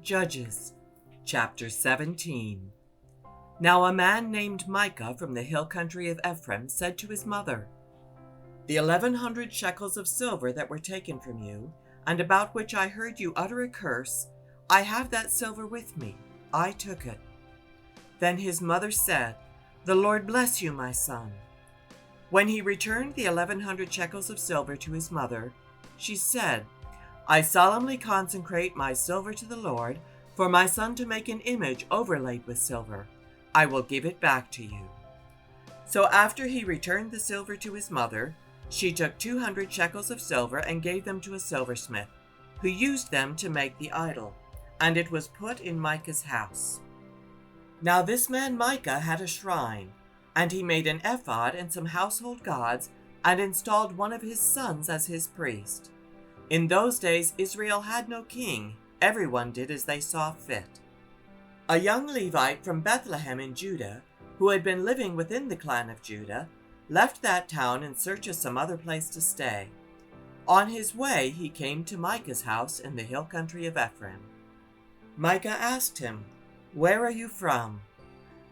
Judges, chapter 17. Now a man named Micah from the hill country of Ephraim said to his mother, "The 1,100 shekels of silver that were taken from you, and about which I heard you utter a curse, I have that silver with me. I took it." Then his mother said, "The Lord bless you, my son." When he returned the 1,100 shekels of silver to his mother, she said, "I solemnly consecrate my silver to the Lord, for my son to make an image overlaid with silver. I will give it back to you." So after he returned the silver to his mother, she took 200 shekels of silver and gave them to a silversmith, who used them to make the idol, and it was put in Micah's house. Now this man Micah had a shrine, and he made an ephod and some household gods, and installed one of his sons as his priest. In those days Israel had no king, everyone did as they saw fit. A young Levite from Bethlehem in Judah, who had been living within the clan of Judah, left that town in search of some other place to stay. On his way he came to Micah's house in the hill country of Ephraim. Micah asked him, "Where are you from?"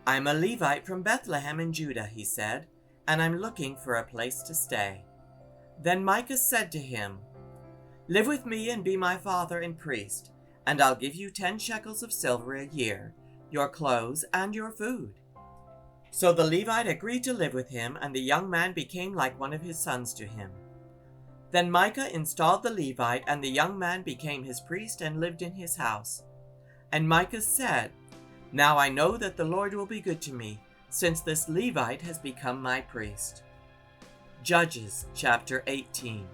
"I'm a Levite from Bethlehem in Judah," he said, "and I'm looking for a place to stay." Then Micah said to him, "Live with me and be my father and priest, and I'll give you 10 shekels of silver a year, your clothes and your food." So the Levite agreed to live with him, and the young man became like one of his sons to him. Then Micah installed the Levite, and the young man became his priest and lived in his house. And Micah said, "Now I know that the Lord will be good to me, since this Levite has become my priest." Judges chapter 18.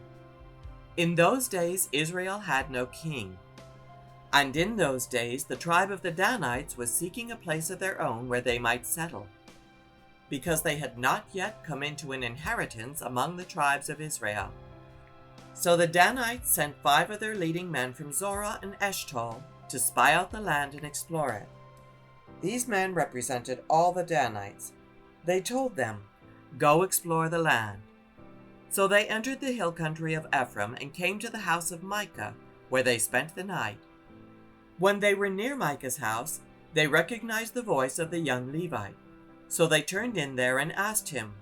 In those days Israel had no king. And in those days the tribe of the Danites was seeking a place of their own where they might settle, because they had not yet come into an inheritance among the tribes of Israel. So the Danites sent 5 of their leading men from Zorah and Eshtaol to spy out the land and explore it. These men represented all the Danites. They told them, "Go explore the land." So they entered the hill country of Ephraim and came to the house of Micah, where they spent the night. When they were near Micah's house, they recognized the voice of the young Levite. So they turned in there and asked him,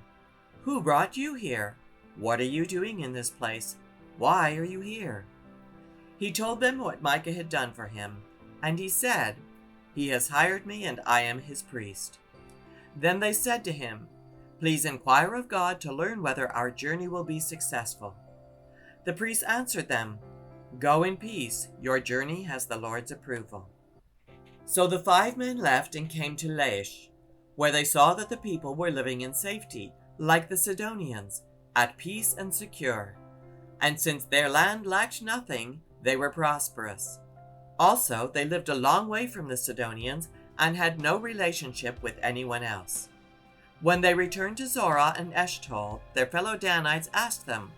"Who brought you here? What are you doing in this place? Why are you here?" He told them what Micah had done for him, and he said, "He has hired me, and I am his priest." Then they said to him, "Please inquire of God to learn whether our journey will be successful." The priest answered them, "Go in peace, your journey has the Lord's approval." So the 5 men left and came to Laish, where they saw that the people were living in safety, like the Sidonians, at peace and secure. And since their land lacked nothing, they were prosperous. Also, they lived a long way from the Sidonians and had no relationship with anyone else. When they returned to Zorah and Eshtaol, their fellow Danites asked them,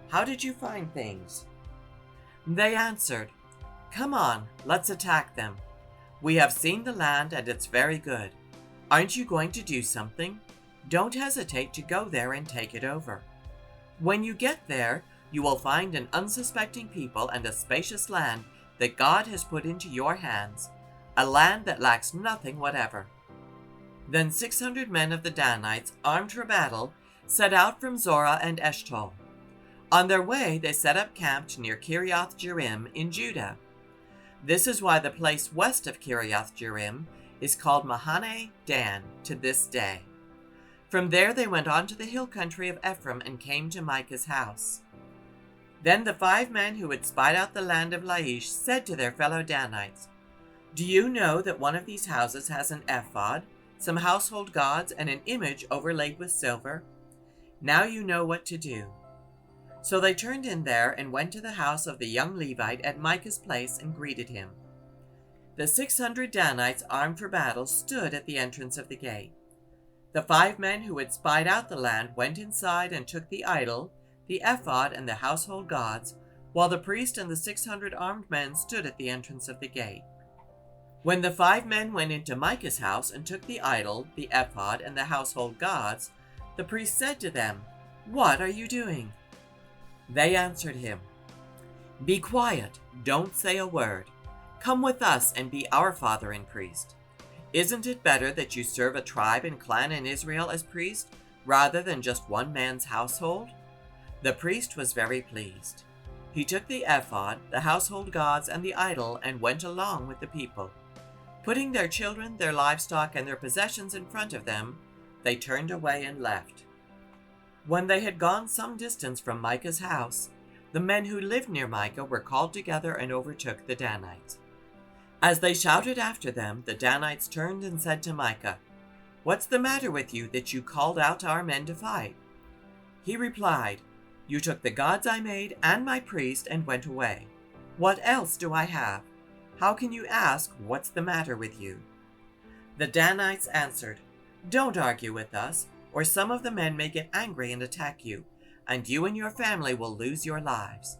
"How did you find things?" They answered, "Come on, let's attack them. We have seen the land and it's very good. Aren't you going to do something? Don't hesitate to go there and take it over. When you get there, you will find an unsuspecting people and a spacious land that God has put into your hands, a land that lacks nothing whatever." Then 600 men of the Danites, armed for battle, set out from Zorah and Eshtaol. On their way, they set up camp near Kiriath Jearim in Judah. This is why the place west of Kiriath Jearim is called Mahane Dan to this day. From there they went on to the hill country of Ephraim and came to Micah's house. Then the 5 men who had spied out the land of Laish said to their fellow Danites, "Do you know that one of these houses has an ephod, some household gods, and an image overlaid with silver? Now you know what to do." So they turned in there and went to the house of the young Levite at Micah's place and greeted him. The 600 Danites armed for battle stood at the entrance of the gate. The 5 men who had spied out the land went inside and took the idol, the ephod, and the household gods, while the priest and the 600 armed men stood at the entrance of the gate. When the 5 men went into Micah's house and took the idol, the ephod, and the household gods, the priest said to them, "What are you doing?" They answered him, "Be quiet, don't say a word. Come with us and be our father and priest. Isn't it better that you serve a tribe and clan in Israel as priest, rather than just one man's household?" The priest was very pleased. He took the ephod, the household gods, and the idol and went along with the people. Putting their children, their livestock, and their possessions in front of them, they turned away and left. When they had gone some distance from Micah's house, the men who lived near Micah were called together and overtook the Danites. As they shouted after them, the Danites turned and said to Micah, "What's the matter with you that you called out our men to fight?" He replied, "You took the gods I made and my priest and went away. What else do I have? How can you ask, 'What's the matter with you?'" The Danites answered, "Don't argue with us, or some of the men may get angry and attack you, and you and your family will lose your lives."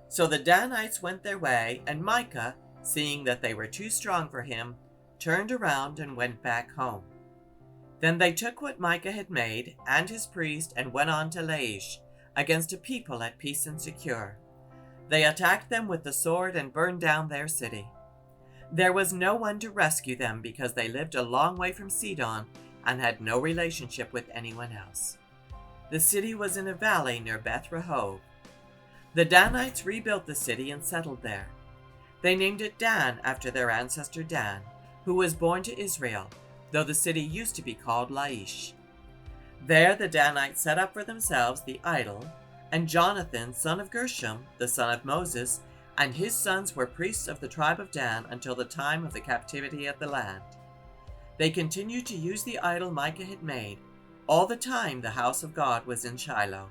So the Danites went their way, and Micah, seeing that they were too strong for him, turned around and went back home. Then they took what Micah had made and his priest and went on to Laish, against a people at peace and secure. They attacked them with the sword and burned down their city. There was no one to rescue them because they lived a long way from Sidon and had no relationship with anyone else. The city was in a valley near Beth Rehob. The Danites rebuilt the city and settled there. They named it Dan after their ancestor Dan, who was born to Israel, though the city used to be called Laish. There the Danites set up for themselves the idol, and Jonathan, son of Gershom, the son of Moses, and his sons were priests of the tribe of Dan until the time of the captivity of the land. They continued to use the idol Micah had made all the time the house of God was in Shiloh.